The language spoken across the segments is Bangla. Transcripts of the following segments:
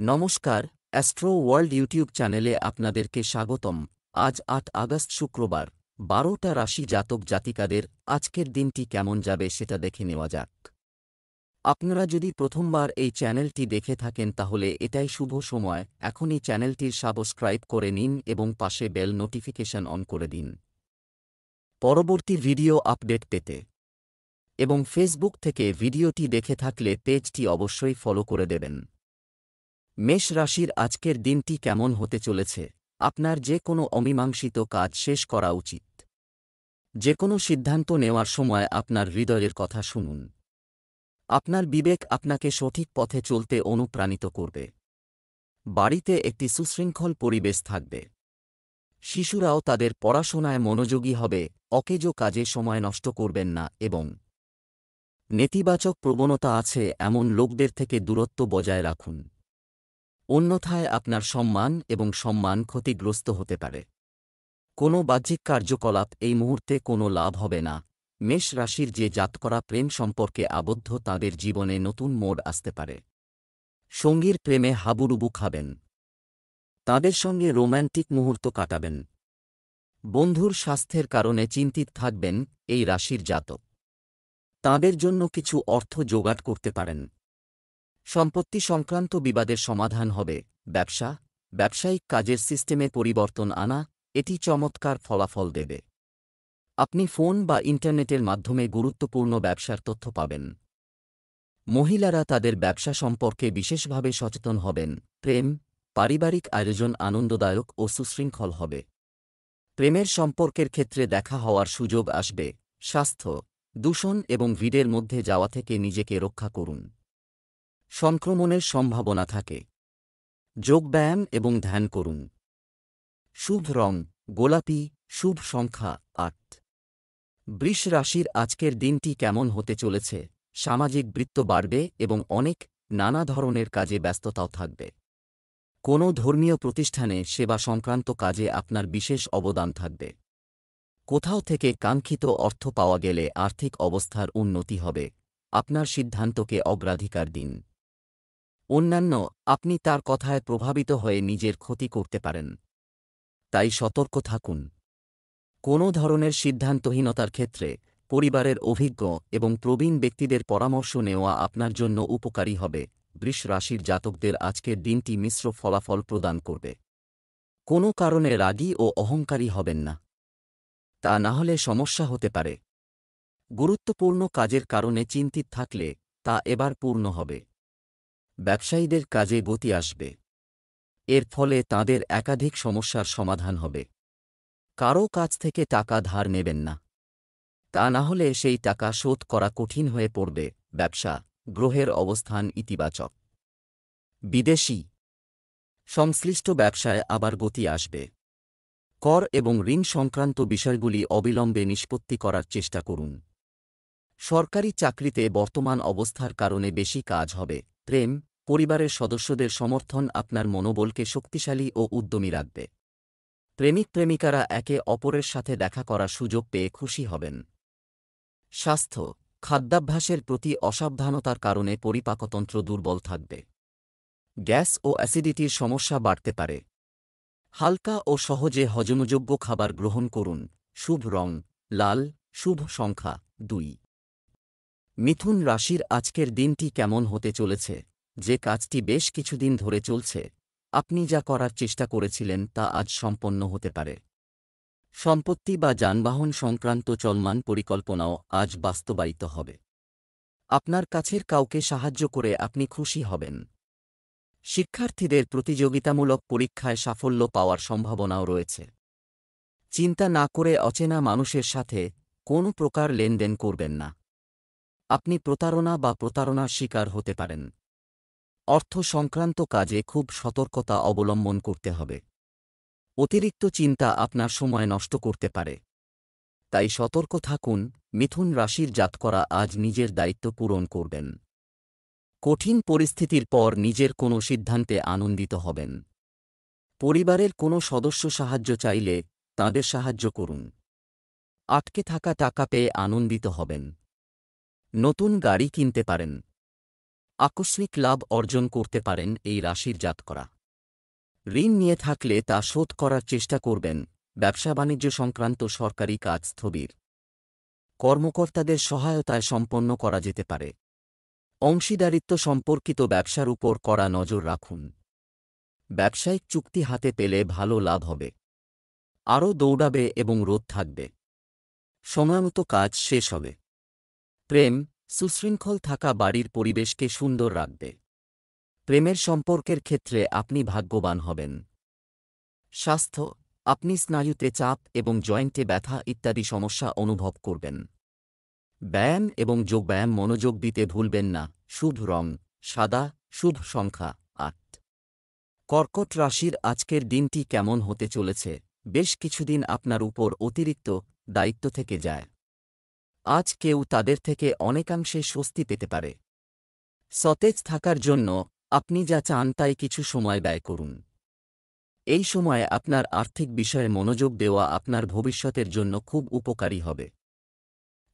নমস্কার, অ্যাস্ট্রো ওয়ার্ল্ড ইউটিউব চ্যানেলে আপনাদেরকে স্বাগতম। আজ ৮ আগস্ট শুক্রবার, ১২টা রাশি জাতক জাতিকাদের আজকের দিনটি কেমন যাবে সেটা দেখে নেওয়া যাক। আপনারা যদি প্রথমবার এই চ্যানেলটি দেখে থাকেন তাহলে এটাই শুভ সময়, এখনই চ্যানেলটির সাবস্ক্রাইব করে নিন এবং পাশে বেল নোটিফিকেশন অন করে দিন পরবর্তী ভিডিও আপডেট পেতে। এবং ফেসবুক থেকে ভিডিওটি দেখে থাকলে পেজটি অবশ্যই ফলো করে দেবেন। মেষ রাশির আজকের দিনটি কেমন হতে চলেছে? আপনার যে কোনো অমীমাংসিত কাজ শেষ করা উচিত। যে কোনো সিদ্ধান্ত নেওয়ার সময় আপনার হৃদয়ের কথা শুনুন। আপনার বিবেক আপনাকে সঠিক পথে চলতে অনুপ্রাণিত করবে। বাড়িতে একটি সুশৃঙ্খল পরিবেশ থাকবে। শিশুরাও তাদের পড়াশোনায় মনোযোগী হবে, অকেজো কাজে সময় নষ্ট করবেন না এবং নেতিবাচক প্রবণতা আছে এমন লোকদের থেকে দূরত্ব বজায় রাখুন। অন্যথায় আপনার সম্মান এবং সম্মান ক্ষতিগ্রস্ত হতে পারে। কোনো বাহ্যিক কার্যকলাপ এই মুহূর্তে কোনো লাভ হবে না। মেষ রাশির যে জাতকরা প্রেম সম্পর্কে আবদ্ধ তাদের জীবনে নতুন মোড় আসতে পারে। সঙ্গীর প্রেমে হাবুডুবু খাবেন। তাদের সঙ্গে রোম্যান্টিক মুহূর্ত কাটাবেন। বন্ধুর স্বাস্থ্যের কারণে চিন্তিত থাকবেন এই রাশির জাতক। তাঁদের জন্য কিছু অর্থ জোগাড় করতে পারেন। সম্পত্তি সংক্রান্ত বিবাদের সমাধান হবে। ব্যবসায়িক কাজের সিস্টেমে পরিবর্তন আনা, এটি চমৎকার ফলাফল দেবে। আপনি ফোন বা ইন্টারনেটের মাধ্যমে গুরুত্বপূর্ণ ব্যবসার তথ্য পাবেন। মহিলারা তাদের ব্যবসা সম্পর্কে বিশেষভাবে সচেতন হবেন। পারিবারিক আয়োজন আনন্দদায়ক ও সুশৃঙ্খল হবে। প্রেমের সম্পর্কের ক্ষেত্রে দেখা হওয়ার সুযোগ আসবে। স্বাস্থ্য, দূষণ এবং ভিড়ের মধ্যে যাওয়া থেকে নিজেকে রক্ষা করুন। সংক্রমণের সম্ভাবনা থাকে। যোগব্যায়াম এবং ধ্যান করুন। শুভ রং গোলাপি, শুভ সংখ্যা ৮। বৃষ রাশির আজকের দিনটি কেমন হতে চলেছে? সামাজিক বৃত্ত বাড়বে এবং নানা ধরনের কাজে ব্যস্ততাও থাকবে। কোনো ধর্মীয় প্রতিষ্ঠানে সেবা সংক্রান্ত কাজে আপনার বিশেষ অবদান থাকবে। কোথাও থেকে কাঙ্ক্ষিত অর্থ পাওয়া গেলে আর্থিক অবস্থার উন্নতি হবে। আপনার সিদ্ধান্তকে অগ্রাধিকার দিন। অন্যান্য আপনি তার কথায় প্রভাবিত হয়ে নিজের ক্ষতি করতে পারেন, তাই সতর্ক থাকুন। কোনো ধরনের সিদ্ধান্তহীনতার ক্ষেত্রে পরিবারের অভিজ্ঞ এবং প্রবীণ ব্যক্তিদের পরামর্শ নেওয়া আপনার জন্য উপকারী হবে। বৃষ রাশির জাতকদের আজকের দিনটি মিশ্র ফলাফল প্রদান করবে। কোনো কারণে রাগী ও অহংকারী হবেন না, তা না হলে সমস্যা হতে পারে। গুরুত্বপূর্ণ কাজের কারণে চিন্তিত থাকলে তা এবার পূর্ণ হবে। ব্যবসায়ীদের কাজে গতি আসবে। এর ফলে তাদের একাধিক সমস্যার সমাধান হবে। কারও কাছ থেকে টাকা ধার নেবেন না, তা না হলে সেই টাকা শোধ করা কঠিন হয়ে পড়বে। ব্যবসা, গ্রহের অবস্থান ইতিবাচক। বিদেশি সংশ্লিষ্ট ব্যবসায় আবার গতি আসবে। কর এবং ঋণ সংক্রান্ত বিষয়গুলি অবিলম্বে নিষ্পত্তি করার চেষ্টা করুন। সরকারি চাকরিতে বর্তমান অবস্থার কারণে বেশি কাজ হবে। পরিবারের সদস্যদের সমর্থন আপনার মনোবলকে শক্তিশালী ও উদ্যমী রাখবে। প্রেমিক প্রেমিকারা একে অপরের সাথে দেখা করার সুযোগ পেয়ে খুশি হবেন। স্বাস্থ্য, খাদ্যাভ্যাসের প্রতি অসাবধানতার কারণে পরিপাকতন্ত্র দুর্বল থাকবে। গ্যাস ও অ্যাসিডিটির সমস্যা বাড়তে পারে। হালকা ও সহজে হজমযোগ্য খাবার গ্রহণ করুন। শুভ রং লাল, শুভ সংখ্যা ২। মিথুন রাশির আজকের দিনটি কেমন হতে চলেছে? যে কাজটি বেশ কিছুদিন ধরে চলছে, আপনি যা করার চেষ্টা করেছিলেন তা আজ সম্পন্ন হতে পারে। সম্পত্তি বা যানবাহন সংক্রান্ত চলমান পরিকল্পনাও আজ বাস্তবায়িত হবে। আপনার কাছের কাউকে সাহায্য করে আপনি খুশি হবেন। শিক্ষার্থীদের প্রতিযোগিতামূলক পরীক্ষায় সাফল্য পাওয়ার সম্ভাবনাও রয়েছে। চিন্তা না করে অচেনা মানুষের সাথে কোনো প্রকার লেনদেন করবেন না। আপনি প্রতারণা বা প্রতারণার শিকার হতে পারেন। অর্থ সংক্রান্ত কাজে খুব সতর্কতা অবলম্বন করতে হবে। অতিরিক্ত চিন্তা আপনার সময় নষ্ট করতে পারে, তাই সতর্ক থাকুন। মিথুন রাশির জাতকরা আজ নিজের দায়িত্ব পূরণ করবেন। কঠিন পরিস্থিতির পর নিজের কোনো সিদ্ধান্তে আনন্দিত হবেন। পরিবারের কোনো সদস্য সাহায্য চাইলে তাঁদের সাহায্য করুন। আটকে থাকা টাকা পেয়ে আনন্দিত হবেন। নতুন গাড়ি কিনতে পারেন। আকস্মিক লাভ অর্জন করতে পারেন এই রাশির জাতকরা। ঋণ নিয়ে থাকলে তা শোধ করার চেষ্টা করবেন। ব্যবসা বাণিজ্য সংক্রান্ত সরকারি কাজ স্থবির। কর্মকর্তাদের সহায়তায় সম্পন্ন করা যেতে পারে। অংশীদারিত্ব সম্পর্কিত ব্যবসার উপর কড়া নজর রাখুন। ব্যবসায়িক চুক্তি হাতে পেলে ভালো লাভ হবে। আরও দৌড়াবে এবং রোদ থাকবে। সময়মতো কাজ শেষ হবে। প্রেম, সুশৃঙ্খল থাকা বাড়ির পরিবেশকে সুন্দর রাখবে। প্রেমের সম্পর্কের ক্ষেত্রে আপনি ভাগ্যবান হবেন। স্বাস্থ্য, আপনি স্নায়ুতে চাপ এবং জয়েন্টে ব্যথা ইত্যাদি সমস্যা অনুভব করবেন। ব্যায়াম এবং যোগব্যায়াম মনোযোগ দিতে ভুলবেন না। শুভ রং সাদা, শুভ সংখ্যা ৮। কর্কট রাশির আজকের দিনটি কেমন হতে চলেছে? বেশ কিছুদিন আপনার উপর অতিরিক্ত দায়িত্ব থেকে যায়। আজ কেউ তাদের থেকে অনেকাংশে স্বস্তি পেতে পারে। সতেজ থাকার জন্য আপনি যা চান তাই কিছু সময় ব্যয় করুন। এই সময়ে আপনার আর্থিক বিষয়ে মনোযোগ দেওয়া আপনার ভবিষ্যতের জন্য খুব উপকারী হবে।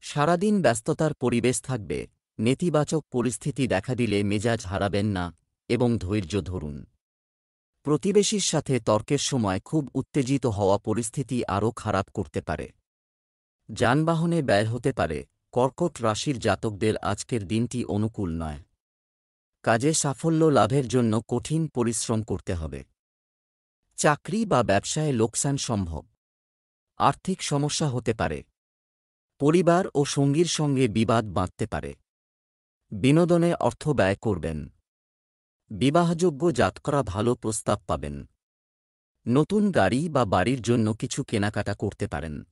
সারাদিন ব্যস্ততার পরিবেশ থাকবে। নেতিবাচক পরিস্থিতি দেখা দিলে মেজাজ হারাবেন না এবং ধৈর্য ধরুন। প্রতিবেশীর সাথে তর্কের সময় খুব উত্তেজিত হওয়া পরিস্থিতি আরও খারাপ করতে পারে। যানবাহনে ব্যয় হতে পারে। কর্কট রাশির জাতকদের আজকের দিনটি অনুকূল নয়। কাজে সাফল্য লাভের জন্য কঠিন পরিশ্রম করতে হবে। চাকরি বা ব্যবসায় লোকসান সম্ভব। আর্থিক সমস্যা হতে পারে। পরিবার ও সঙ্গীর সঙ্গে বিবাদ বাঁধতে পারে। বিনোদনে অর্থ ব্যয় করবেন। বিবাহযোগ্য জাতকরা ভালো প্রস্তাব পাবেন। নতুন গাড়ি বা বাড়ির জন্য কিছু কেনাকাটা করতে পারেন।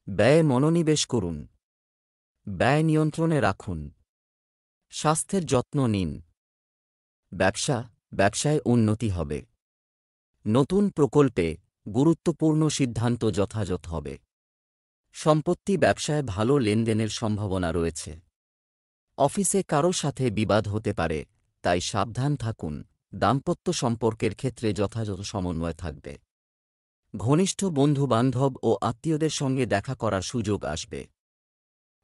ব্যয়ে মনোনিবেশ করুন। ব্যয় নিয়ন্ত্রণে রাখুন। স্বাস্থ্যের যত্ন নিন। ব্যবসায় উন্নতি হবে। নতুন প্রকল্পে গুরুত্বপূর্ণ সিদ্ধান্ত যথাযথ হবে। সম্পত্তি ব্যবসায় ভালো লেনদেনের সম্ভাবনা রয়েছে। অফিসে কারো সাথে বিবাদ হতে পারে, তাই সাবধান থাকুন। দাম্পত্য সম্পর্কের ক্ষেত্রে যথাযথ সমন্বয় থাকবে। ঘনিষ্ঠ বন্ধু-বান্ধব ও আত্মীয়দের সঙ্গে দেখা করার সুযোগ আসবে।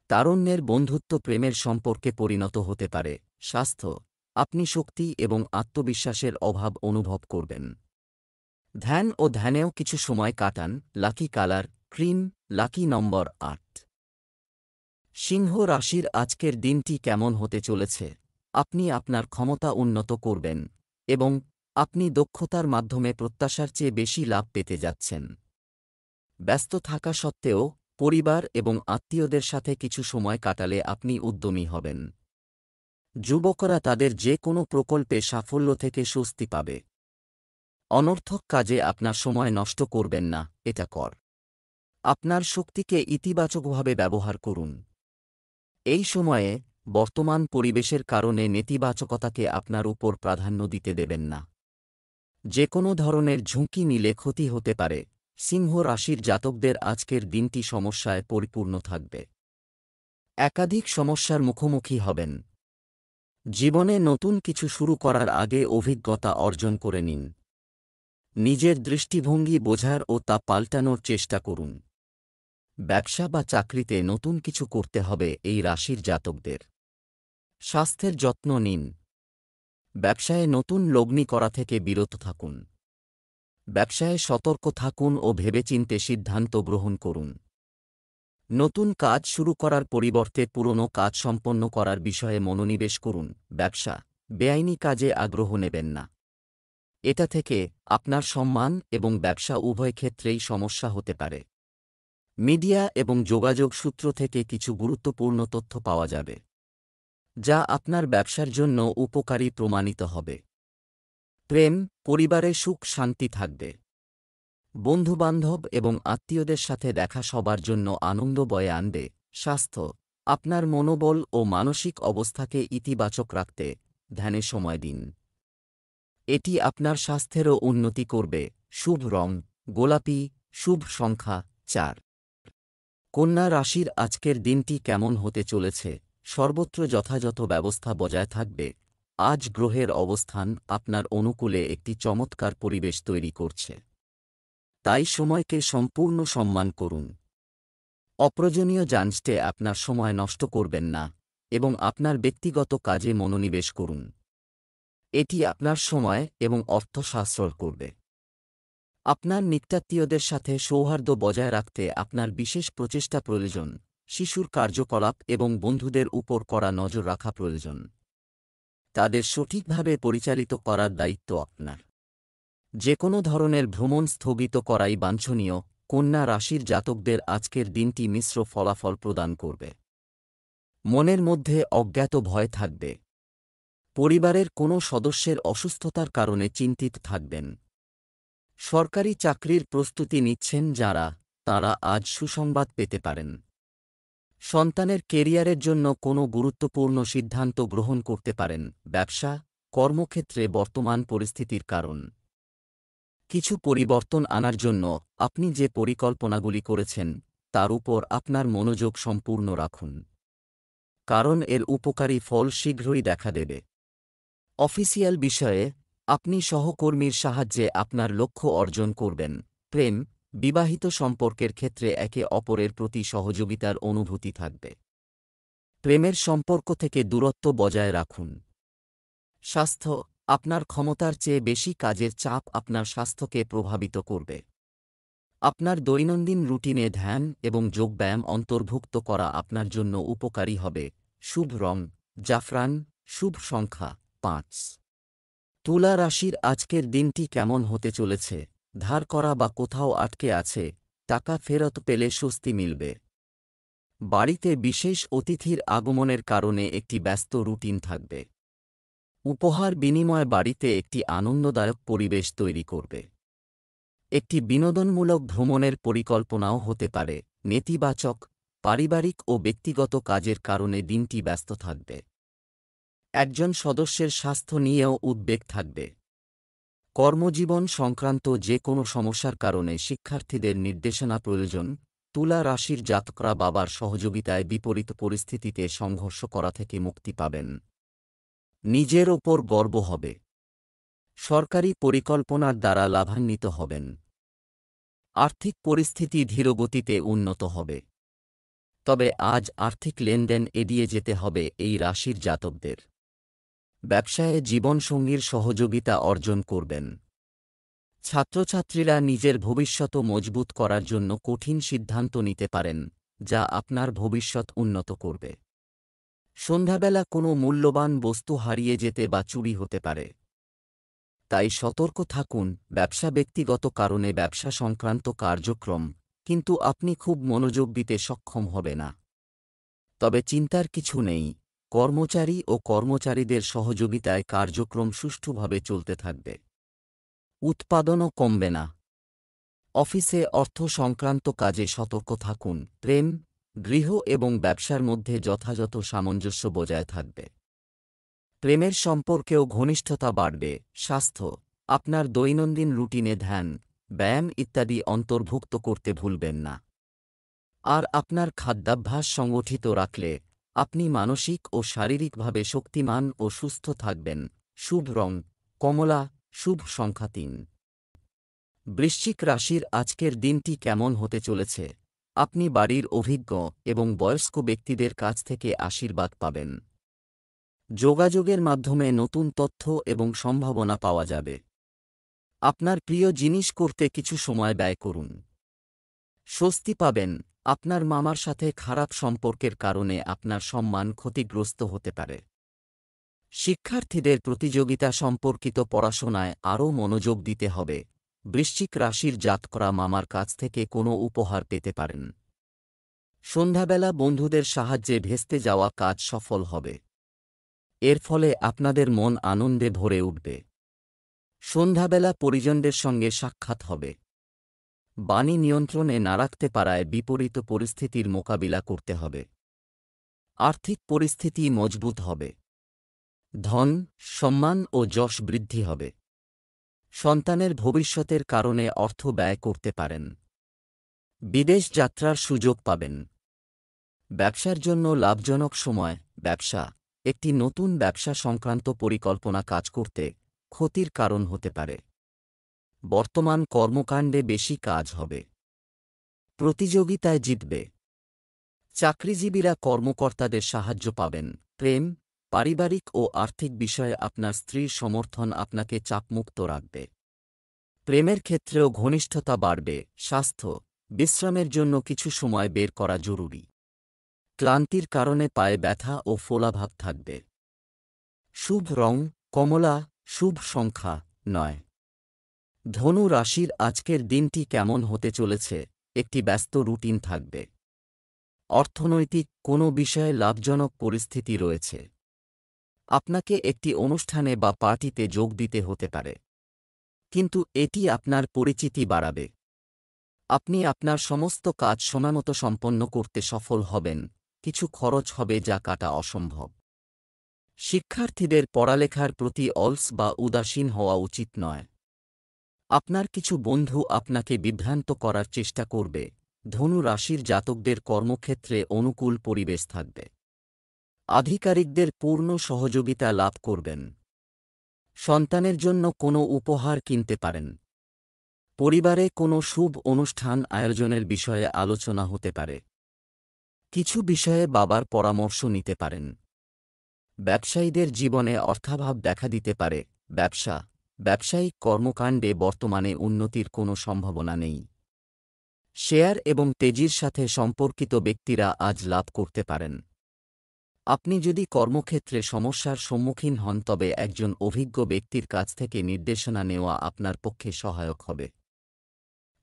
তারুণ্যের বন্ধুত্ব প্রেমের সম্পর্কে পরিণত হতে পারে। স্বাস্থ্য, আপনি শক্তি এবং আত্মবিশ্বাসের অভাব অনুভব করবেন। ধ্যান ও ধ্যানেও কিছু সময় কাটান। লাকি কালার ক্রিম, লাকি নম্বর ৮। সিংহ রাশির আজকের দিনটি কেমন হতে চলেছে? আপনি আপনার ক্ষমতা উন্নত করবেন এবং আপনি দক্ষতার মাধ্যমে প্রত্যাশার চেয়ে বেশি লাভ পেতে যাচ্ছেন। ব্যস্ত থাকা সত্ত্বেও পরিবার এবং আত্মীয়দের সাথে কিছু সময় কাটালে আপনি উদ্যমী হবেন। যুবকরা তাদের যে কোনো প্রকল্পে সাফল্য থেকে স্বস্তি পাবে। অনর্থক কাজে আপনার সময় নষ্ট করবেন না, এটা কর। আপনার শক্তিকে ইতিবাচকভাবে ব্যবহার করুন। এই সময়ে বর্তমান পরিবেশের কারণে নেতিবাচকতাকে আপনার উপর প্রাধান্য দিতে দেবেন না। যে কোনো ধরনের ঝুঁকি নিলে ক্ষতি হতে পারে। সিংহ রাশির জাতকদের আজকের দিনটি সমস্যায় পরিপূর্ণ থাকবে। একাধিক সমস্যার মুখোমুখি হবেন। জীবনে নতুন কিছু শুরু করার আগে অভিজ্ঞতা অর্জন করে নিন। নিজের দৃষ্টিভঙ্গি বোঝার ও তা পাল্টানোর চেষ্টা করুন। ব্যবসা বা চাকরিতে নতুন কিছু করতে হবে এই রাশির জাতকদের। স্বাস্থ্যের যত্ন নিন। ব্যবসায়ে নতুন লগ্নি করা থেকে বিরত থাকুন। ব্যবসায়ে সতর্ক থাকুন ও ভেবেচিন্তে সিদ্ধান্ত গ্রহণ করুন। নতুন কাজ শুরু করার পরিবর্তে পুরনো কাজ সম্পন্ন করার বিষয়ে মনোনিবেশ করুন। ব্যবসা, বেআইনি কাজে আগ্রহ নেবেন না। এটা থেকে আপনার সম্মান এবং ব্যবসা উভয় ক্ষেত্রেই সমস্যা হতে পারে। মিডিয়া এবং যোগাযোগ সূত্র থেকে কিছু গুরুত্বপূর্ণ তথ্য পাওয়া যাবে, যা আপনার ব্যবসার জন্য উপকারী প্রমাণিত হবে। প্রেম, পরিবারে সুখ শান্তি থাকবে। বন্ধুবান্ধব এবং আত্মীয়দের সাথে দেখা সবার জন্য আনন্দ বয়ে আনবে। স্বাস্থ্য, আপনার মনোবল ও মানসিক অবস্থাকে ইতিবাচক রাখতে ধ্যানে সময় দিন। এটি আপনার স্বাস্থ্যেরও উন্নতি করবে। শুভ রং গোলাপি, শুভ সংখ্যা ৪। কন্যা রাশির আজকের দিনটি কেমন হতে চলেছে? সর্বত্র যথাযথ ব্যবস্থা বজায় থাকবে। আজ গ্রহের অবস্থান আপনার অনুকূলে একটি চমৎকার পরিবেশ তৈরি করছে। তাই সময়কে সম্পূর্ণ সম্মান করুন। অপ্রয়োজনীয় যান্ত্রে আপনার সময় নষ্ট করবেন না। এবং আপনার ব্যক্তিগত কাজে মনোনিবেশ করুন। এটি আপনার সময় এবং অর্থ সাশ্রয় করবে। আপনার নিকটাত্মীয়দের সাথে সৌহার্দ্য বজায় রাখতে আপনার বিশেষ প্রচেষ্টা প্রয়োজন। শিশুর কার্যকলাপ এবং বন্ধুদের উপর কড়া নজর রাখা প্রয়োজন। তাদের সঠিকভাবে পরিচালিত করার দায়িত্ব আপনার। যে কোনো ধরনের ভ্রমণ স্থগিত করাই বাঞ্ছনীয়। কন্যা রাশির জাতকদের আজকের দিনটি মিশ্র ফলাফল প্রদান করবে। মনের মধ্যে অজ্ঞাত ভয় থাকবে। পরিবারের কোনো সদস্যের অসুস্থতার কারণে চিন্তিত থাকবেন। সরকারি চাকরির প্রস্তুতি নিচ্ছেন যাঁরা, তাঁরা আজ সুসংবাদ পেতে পারেন। সন্তানের কেরিয়ারের জন্য কোনো গুরুত্বপূর্ণ সিদ্ধান্ত গ্রহণ করতে পারেন। ব্যবসা, কর্মক্ষেত্রে বর্তমান পরিস্থিতির কারণ কিছু পরিবর্তন আনার জন্য আপনি যে পরিকল্পনাগুলি করেছেন তার উপর আপনার মনোযোগ সম্পূর্ণ রাখুন, কারণ এর উপকারী ফল শীঘ্রই দেখা দেবে। অফিসিয়াল বিষয়ে আপনি সহকর্মীর সাহায্যে আপনার লক্ষ্য অর্জন করবেন। প্রেম, বিবাহিত সম্পর্কের ক্ষেত্রে একে অপরের প্রতি সহযোগিতার অনুভূতি থাকবে। প্রেমের সম্পর্ক থেকে দূরত্ব বজায় রাখুন। স্বাস্থ্য, আপনার ক্ষমতার চেয়ে বেশি কাজের চাপ আপনার স্বাস্থ্যকে প্রভাবিত করবে। আপনার দৈনন্দিন রুটিনে ধ্যান এবং যোগব্যায়াম অন্তর্ভুক্ত করা আপনার জন্য উপকারী হবে। শুভ রং জাফরান, শুভ সংখ্যা 5। তুলা রাশির আজকের দিনটি কেমন হতে চলেছে? ধার করা বা কোথাও আটকে আছে টাকা ফেরত পেলে স্বস্তি মিলবে। বাড়িতে বিশেষ অতিথির আগমনের কারণে একটি ব্যস্ত রুটিন থাকবে। উপহার বিনিময় বাড়িতে একটি আনন্দদায়ক পরিবেশ তৈরি করবে। একটি বিনোদনমূলক ভ্রমণের পরিকল্পনাও হতে পারে। নেতিবাচক, পারিবারিক ও ব্যক্তিগত কাজের কারণে দিনটি ব্যস্ত থাকবে। একজন সদস্যের স্বাস্থ্য নিয়েও উদ্বেগ থাকবে। কর্মজীবন সংক্রান্ত যে কোনো সমস্যার কারণে শিক্ষার্থীদের নির্দেশনা প্রয়োজন। তুলা রাশির জাতকরা বাবার সহযোগিতায় বিপরীত পরিস্থিতিতে সংঘর্ষ করা থেকে মুক্তি পাবেন। নিজের ওপর গর্ব হবে। সরকারি পরিকল্পনার দ্বারা লাভান্বিত হবেন। আর্থিক পরিস্থিতি ধীরগতিতে উন্নত হবে। তবে আজ আর্থিক লেনদেন এড়িয়ে যেতে হবে এই রাশির জাতকদের। ব্যবসায়ে জীবনসঙ্গীর সহযোগিতা অর্জন করবেন। ছাত্রছাত্রীরা নিজের ভবিষ্যৎ মজবুত করার জন্য কঠিন সিদ্ধান্ত নিতে পারেন, যা আপনার ভবিষ্যৎ উন্নত করবে। সন্ধ্যাবেলা কোনো মূল্যবান বস্তু হারিয়ে যেতে বা চুরি হতে পারে, তাই সতর্ক থাকুন। ব্যবসা, ব্যক্তিগত কারণে ব্যবসা সংক্রান্ত কার্যক্রম, কিন্তু আপনি খুব মনোযোগ দিতে সক্ষম হবে না। তবে চিন্তার কিছু নেই, কর্মচারী ও কর্মচারীদের সহযোগিতায় কার্যক্রম সুষ্ঠুভাবে চলতে থাকবে। উৎপাদনও কমবে না। অফিসে অর্থ সংক্রান্ত কাজে সতর্ক থাকুন। প্রেম, গৃহ এবং ব্যবসার মধ্যে যথাযথ সামঞ্জস্য বজায় থাকবে। প্রেমের সম্পর্কেও ঘনিষ্ঠতা বাড়বে। স্বাস্থ্য, আপনার দৈনন্দিন রুটিনে ধ্যান, ব্যায়াম ইত্যাদি অন্তর্ভুক্ত করতে ভুলবেন না। আর আপনার খাদ্যাভ্যাস সংগঠিত রাখলে আপনি মানসিক ও শারীরিকভাবে শক্তিমান ও সুস্থ থাকবেন। শুভ রং কমলা, শুভ সংখ্যা 3। বৃশ্চিক রাশির আজকের দিনটি কেমন হতে চলেছে? আপনি বাড়ির অভিজ্ঞ এবং বয়স্ক ব্যক্তিদের কাছ থেকে আশীর্বাদ পাবেন। যোগাযোগের মাধ্যমে নতুন তথ্য এবং সম্ভাবনা পাওয়া যাবে। আপনার প্রিয় জিনিস করতে কিছু সময় ব্যয় করুন। স্বস্তি পাবেন। আপনার মামার সাথে খারাপ সম্পর্কের কারণে আপনার সম্মান ক্ষতিগ্রস্ত হতে পারে। শিক্ষার্থীদের প্রতিযোগিতা সম্পর্কিত পড়াশোনায় আরও মনোযোগ দিতে হবে। বৃশ্চিক রাশির জাতকরা মামার কাছ থেকে কোনো উপহার পেতে পারেন। সন্ধ্যাবেলা বন্ধুদের সাহায্যে ভেস্তে যাওয়া কাজ সফল হবে। এর ফলে আপনাদের মন আনন্দে ভরে উঠবে। সন্ধ্যাবেলা পরিজনদের সঙ্গে সাক্ষাৎ হবে। বাণী নিয়ন্ত্রণে না রাখতে পারায় বিপরীত পরিস্থিতির মোকাবিলা করতে হবে। আর্থিক পরিস্থিতি মজবুত হবে। ধন, সম্মান ও যশ বৃদ্ধি হবে। সন্তানের ভবিষ্যতের কারণে অর্থ ব্যয় করতে পারেন। বিদেশ যাত্রার সুযোগ পাবেন। ব্যবসার জন্য লাভজনক সময়। ব্যবসা, একটি নতুন ব্যবসা সংক্রান্ত পরিকল্পনা কাজ করতে ক্ষতির কারণ হতে পারে। বর্তমান কর্মকাণ্ডে বেশি কাজ হবে। প্রতিযোগিতায় জিতবে। চাকরিজীবীরা কর্মকর্তাদের সাহায্য পাবেন। প্রেম, পারিবারিক ও আর্থিক বিষয়ে আপনার স্ত্রীর সমর্থন আপনাকে চাপমুক্ত রাখবে। প্রেমের ক্ষেত্রেও ঘনিষ্ঠতা বাড়বে। স্বাস্থ্য, বিশ্রামের জন্য কিছু সময় বের করা জরুরি। ক্লান্তির কারণে পায়ে ব্যথা ও ফোলাভাব থাকবে। শুভ রং কমলা, শুভ সংখ্যা 9। ধনু রাশির আজকের দিনটি কেমন হতে চলেছে? একটি ব্যস্ত রুটিন থাকবে। অর্থনৈতিক কোনো বিষয়ে লাভজনক পরিস্থিতি রয়েছে। আপনাকে একটি অনুষ্ঠানে বা পার্টিতে যোগ দিতে হতে পারে, কিন্তু এটি আপনার পরিচিতি বাড়াবে। আপনি আপনার সমস্ত কাজ সময়মতো সম্পন্ন করতে সফল হবেন। কিছু খরচ হবে যা কাটা অসম্ভব। শিক্ষার্থীদের পড়ালেখার প্রতি অলস বা উদাসীন হওয়া উচিত নয়। আপনার কিছু বন্ধু আপনাকে বিভ্রান্ত করার চেষ্টা করবে। ধনু রাশির জাতকদের কর্মক্ষেত্রে অনুকূল পরিবেশ থাকবে। আধিকারিকদের পূর্ণ সহযোগিতা লাভ করবেন। সন্তানের জন্য কোনো উপহার কিনতে পারেন। পরিবারে কোনো শুভ অনুষ্ঠান আয়োজনের বিষয়ে আলোচনা হতে পারে। কিছু বিষয়ে বাবার পরামর্শ নিতে পারেন। ব্যবসায়ীদের জীবনে অর্থাভাব দেখা দিতে পারে। ব্যবসায়িক কর্মকাণ্ডে বর্তমানে উন্নতির কোনো সম্ভাবনা নেই। শেয়ার এবং তেজির সাথে সম্পর্কিত ব্যক্তিরা আজ লাভ করতে পারেন। আপনি যদি কর্মক্ষেত্রে সমস্যার সম্মুখীন হন তবে একজন অভিজ্ঞ ব্যক্তির কাছ থেকে নির্দেশনা নেওয়া আপনার পক্ষে সহায়ক হবে।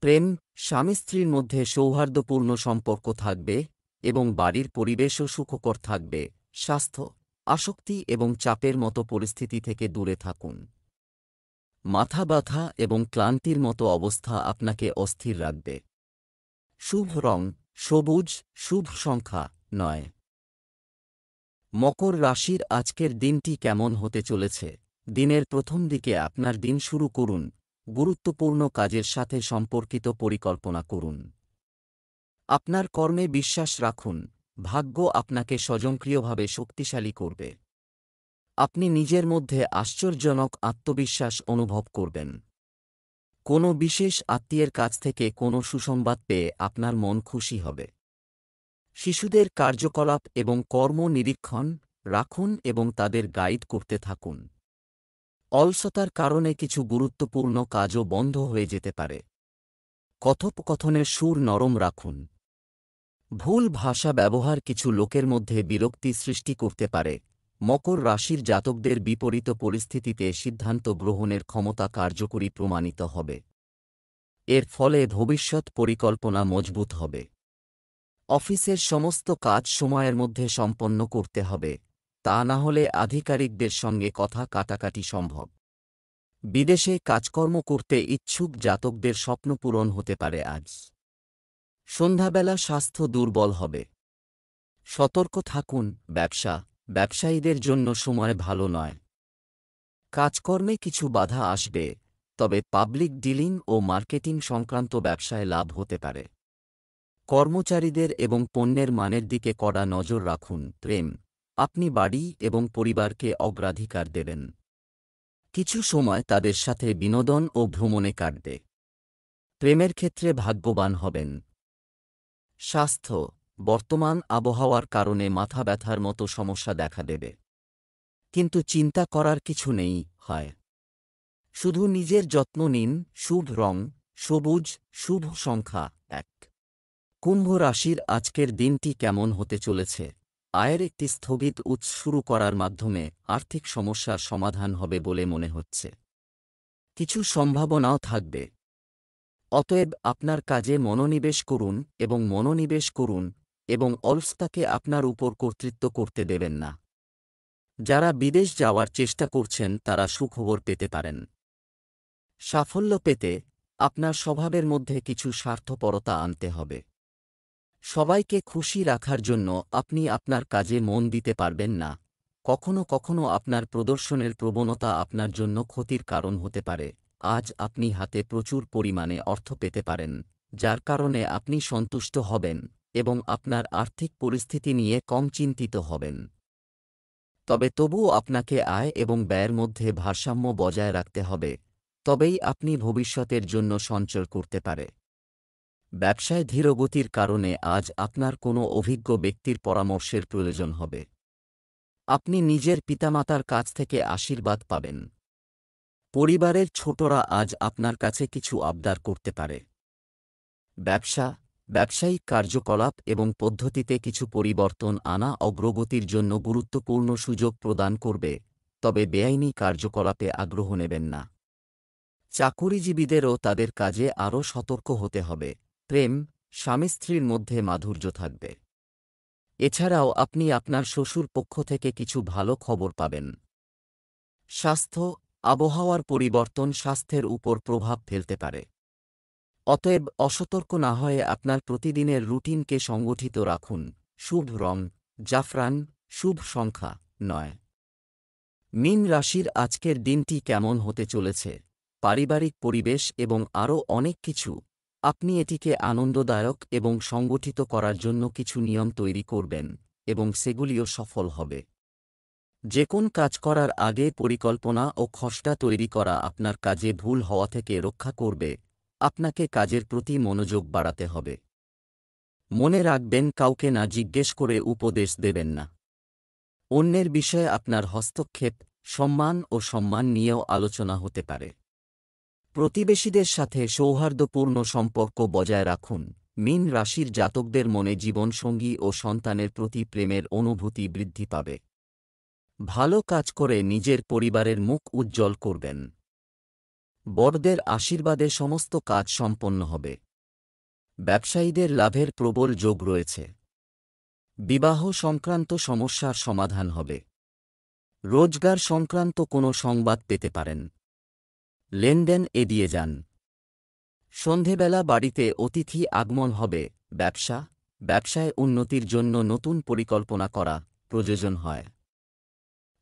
প্রেম, স্বামী স্ত্রীর মধ্যে সৌহার্দ্যপূর্ণ সম্পর্ক থাকবে এবং বাড়ির পরিবেশও সুখকর থাকবে। স্বাস্থ্য, আসক্তি এবং চাপের মতো পরিস্থিতি থেকে দূরে থাকুন। মাথা ব্যথা এবং ক্লান্তির মতো অবস্থা আপনাকে অস্থির রাখবে। শুভ রং সবুজ, শুভ সংখ্যা 9। মকর রাশির আজকের দিনটি কেমন হতে চলেছে? দিনের প্রথম দিকে আপনার দিন শুরু করুন। গুরুত্বপূর্ণ কাজের সাথে সম্পর্কিত পরিকল্পনা করুন। আপনার কর্মে বিশ্বাস রাখুন। ভাগ্য আপনাকে স্বয়ংক্রিয়ভাবে শক্তিশালী করবে। আপনি নিজের মধ্যে আশ্চর্যজনক আত্মবিশ্বাস অনুভব করবেন। কোনো বিশেষ আত্মীয়ের কাছ থেকে কোনো সুসংবাদ পেয়ে আপনার মন খুশি হবে। শিশুদের কার্যকলাপ এবং কর্ম নিরীক্ষণ রাখুন এবং তাদের গাইড করতে থাকুন। অলসতার কারণে কিছু গুরুত্বপূর্ণ কাজও বন্ধ হয়ে যেতে পারে। কথোপকথনের সুর নরম রাখুন। ভুল ভাষা ব্যবহার কিছু লোকের মধ্যে বিরক্তি সৃষ্টি করতে পারে। মকর রাশির জাতকদের বিপরীত পরিস্থিতিতে সিদ্ধান্ত গ্রহণের ক্ষমতা কার্যকরী প্রমাণিত হবে। এর ফলে ভবিষ্যৎ পরিকল্পনা মজবুত হবে। অফিসের সমস্ত কাজ সময়ের মধ্যে সম্পন্ন করতে হবে, তা না হলে আধিকারিকদের সঙ্গে কথা কাটাকাটি সম্ভব। বিদেশে কাজকর্ম করতে ইচ্ছুক জাতকদের স্বপ্ন পূরণ হতে পারে আজ। সন্ধ্যাবেলা স্বাস্থ্য দুর্বল হবে। সতর্ক থাকুন। ব্যবসায়ীদের জন্য সময় ভালো নয়। কাজকর্মে কিছু বাধা আসবে, তবে পাবলিক ডিলিং ও মার্কেটিং সংক্রান্ত ব্যবসায় লাভ হতে পারে। কর্মচারীদের এবং পণ্যের মানের দিকে কড়া নজর রাখুন। প্রেম, আপনি বাড়ি এবং পরিবারকে অগ্রাধিকার দেবেন। কিছু সময় তাদের সাথে বিনোদন ও ভ্রমণে কাটবে। প্রেমের ক্ষেত্রে ভাগ্যবান হবেন। স্বাস্থ্য, বর্তমান আবহাওয়ার কারণে মাথা ব্যথার মতো সমস্যা দেখা দেবে, কিন্তু চিন্তা করার কিছু নেই। শুধু নিজের যত্ন নিন। শুভ রং সবুজ, শুভ সংখ্যা 1। কুম্ভ রাশির আজকের দিনটি কেমন হতে চলেছে? আয়ের একটি স্থগিত উৎস শুরু করার মাধ্যমে আর্থিক সমস্যার সমাধান হবে বলে মনে হচ্ছে। কিছু সম্ভাবনাও থাকবে। অতএব আপনার কাজে মনোনিবেশ করুন এবং অলসতাকে আপনার উপর কর্তৃত্ব করতে দেবেন না। যারা বিদেশ যাওয়ার চেষ্টা করছেন তারা সুখবর পেতে পারেন। সাফল্য পেতে আপনার স্বভাবের মধ্যে কিছু স্বার্থপরতা আনতে হবে। সবাইকে খুশি রাখার জন্য আপনি আপনার কাজে মন দিতে পারবেন না। কখনো কখনো আপনার প্রদর্শনের প্রবণতা আপনার জন্য ক্ষতির কারণ হতে পারে। আজ আপনি হাতে প্রচুর পরিমাণে অর্থ পেতে পারেন, যার কারণে আপনি সন্তুষ্ট হবেন এবং আপনার আর্থিক পরিস্থিতি নিয়ে কম চিন্তিত হবেন। তবুও আপনাকে আয় এবং ব্যয়ের মধ্যে ভারসাম্য বজায় রাখতে হবে, তবেই আপনি ভবিষ্যতের জন্য সঞ্চয় করতে পারে। ব্যবসায় ধীরগতির কারণে আজ আপনার কোনো অভিজ্ঞ ব্যক্তির পরামর্শের প্রয়োজন হবে। আপনি নিজের পিতামাতার কাছ থেকে আশীর্বাদ পাবেন। পরিবারের ছোটরা আজ আপনার কাছে কিছু আবদার করতে পারে। ব্যবসায়িক কার্যকলাপ এবং পদ্ধতিতে কিছু পরিবর্তন আনা অগ্রগতির জন্য গুরুত্বপূর্ণ সুযোগ প্রদান করবে, তবে বেআইনি কার্যকলাপে আগ্রহ নেবেন না। চাকুরিজীবীদেরও তাদের কাজে আরও সতর্ক হতে হবে। প্রেম, স্বামী স্ত্রীর মধ্যে মাধুর্য থাকবে। এছাড়াও আপনি আপনার শ্বশুর পক্ষ থেকে কিছু ভালো খবর পাবেন। স্বাস্থ্য, আবহাওয়ার পরিবর্তন স্বাস্থ্যের উপর প্রভাব ফেলতে পারে। অতএব অসতর্ক না হয়ে আপনার প্রতিদিনের রুটিনকে সংগঠিত রাখুন। শুভ রং জাফরান, শুভ সংখ্যা 9। মীন রাশির আজকের দিনটি কেমন হতে চলেছে, পারিবারিক পরিবেশ এবং আরও অনেক কিছু। আপনি এটিকে আনন্দদায়ক এবং সংগঠিত করার জন্য কিছু নিয়ম তৈরি করবেন এবং সেগুলিও সফল হবে। যে কোন কাজ করার আগে পরিকল্পনা ও খসড়া তৈরি করা আপনার কাজে ভুল হওয়া থেকে রক্ষা করবে। আপনাকে কাজের প্রতি মনোযোগ বাড়াতে হবে। মনে রাখবেন, কাউকে না জিজ্ঞেস করে উপদেশ দেবেন না। অন্যের বিষয়ে আপনার হস্তক্ষেপ, সম্মান ও সম্মান নিয়েও আলোচনা হতে পারে। প্রতিবেশীদের সাথে সৌহার্দ্যপূর্ণ সম্পর্ক বজায় রাখুন। মীন রাশির জাতকদের মনে জীবনসঙ্গী ও সন্তানের প্রতি প্রেমের অনুভূতি বৃদ্ধি পাবে। ভালো কাজ করে নিজের পরিবারের মুখ উজ্জ্বল করবেন। বড়দের আশীর্বাদে সমস্ত কাজ সম্পন্ন হবে। ব্যবসায়ীদের লাভের প্রবল যোগ রয়েছে। বিবাহ সংক্রান্ত সমস্যার সমাধান হবে। রোজগার সংক্রান্ত কোনো সংবাদ পেতে পারেন। লেনদেন এড়িয়ে যান। সন্ধেবেলা বাড়িতে অতিথি আগমন হবে। ব্যবসায় উন্নতির জন্য নতুন পরিকল্পনা করা প্রয়োজন হয়।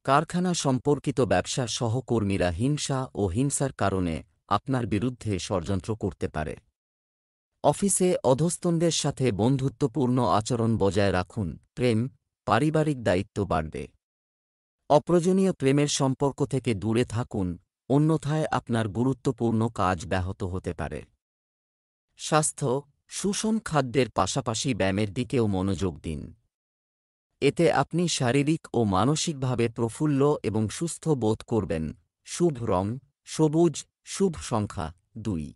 কারখানা সম্পর্কিত ব্যবসার সহকর্মীরা হিংসা ও হিংসার কারণে আপনার বিরুদ্ধে ষড়যন্ত্র করতে পারে। অফিসে অধস্তনদের সাথে বন্ধুত্বপূর্ণ আচরণ বজায় রাখুন। প্রেম, পারিবারিক দায়িত্ব বাড়বে। অপ্রয়োজনীয় প্রেমের সম্পর্ক থেকে দূরে থাকুন, অন্যথায় আপনার গুরুত্বপূর্ণ কাজ ব্যাহত হতে পারে। স্বাস্থ্য, সুষম খাদ্যের পাশাপাশি ব্যায়ামের দিকেও মনোযোগ দিন। এতে আপনি শারীরিক ও মানসিকভাবে প্রফুল্ল এবং সুস্থ বোধ করবেন। শুভ রং সবুজ, শুভ সংখ্যা 2।